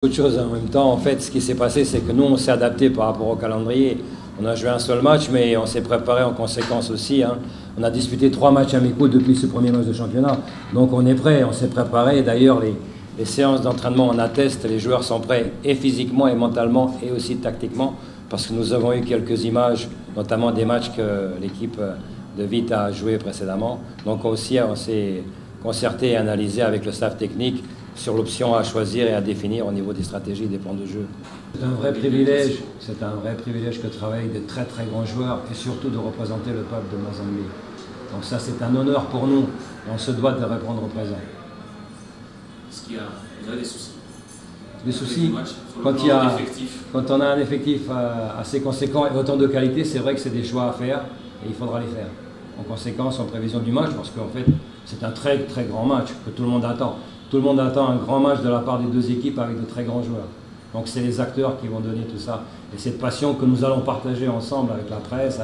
Autre chose en même temps, en fait, ce qui s'est passé, c'est que nous, on s'est adapté par rapport au calendrier. On a joué un seul match, mais on s'est préparé en conséquence aussi. On a disputé 3 matchs amicaux depuis ce premier match de championnat. Donc on est prêt, on s'est préparé. D'ailleurs, les séances d'entraînement en attestent, les joueurs sont prêts, et physiquement, et mentalement, et aussi tactiquement, parce que nous avons eu quelques images, notamment des matchs que l'équipe de Vite a joué précédemment. Donc aussi, on s'est concerté et analysé avec le staff technique sur l'option à choisir et à définir au niveau des stratégies et des plans de jeu. C'est un vrai privilège que de travailler avec de très très grands joueurs et surtout de représenter le peuple de Mozambique. Donc ça, c'est un honneur pour nous et on se doit de répondre au présent. Est-ce qu'il y a des soucis? Des soucis, quand on a un effectif assez conséquent et autant de qualité, c'est vrai que c'est des choix à faire et il faudra les faire. En conséquence, en prévision du match, parce qu'en fait, c'est un très très grand match que tout le monde attend. Tout le monde attend un grand match de la part des deux équipes avec de très grands joueurs. Donc c'est les acteurs qui vont donner tout ça. Et cette passion que nous allons partager ensemble avec la presse,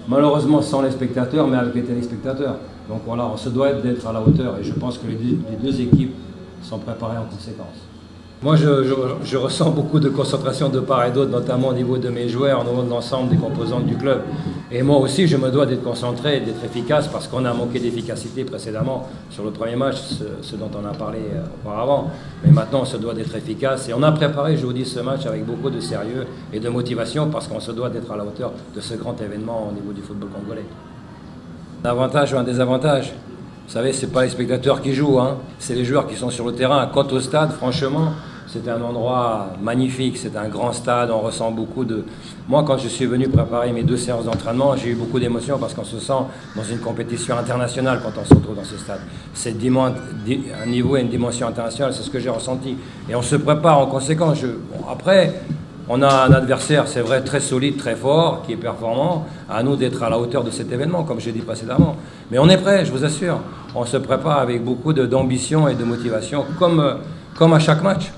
malheureusement sans les spectateurs, mais avec les téléspectateurs. Donc voilà, on se doit d'être à la hauteur et je pense que les deux équipes sont préparées en conséquence. Moi, je ressens beaucoup de concentration de part et d'autre, notamment au niveau de mes joueurs, au niveau de l'ensemble des composantes du club. Et moi aussi, je me dois d'être concentré, d'être efficace, parce qu'on a manqué d'efficacité précédemment sur le premier match, ce dont on a parlé auparavant. Mais maintenant, on se doit d'être efficace. Et on a préparé, je vous dis, ce match avec beaucoup de sérieux et de motivation, parce qu'on se doit d'être à la hauteur de ce grand événement au niveau du football congolais. Un avantage ou un désavantage? Vous savez, ce n'est pas les spectateurs qui jouent, c'est les joueurs qui sont sur le terrain. Quant au stade, franchement, c'est un endroit magnifique, c'est un grand stade, on ressent beaucoup de... Moi, quand je suis venu préparer mes 2 séances d'entraînement, j'ai eu beaucoup d'émotions parce qu'on se sent dans une compétition internationale quand on se retrouve dans ce stade. C'est un niveau et une dimension internationale, c'est ce que j'ai ressenti. Et on se prépare en conséquence. Après, on a un adversaire, c'est vrai, très solide, très fort, qui est performant. À nous d'être à la hauteur de cet événement, comme j'ai dit précédemment. Mais on est prêt, je vous assure. On se prépare avec beaucoup d'ambition et de motivation, comme à chaque match.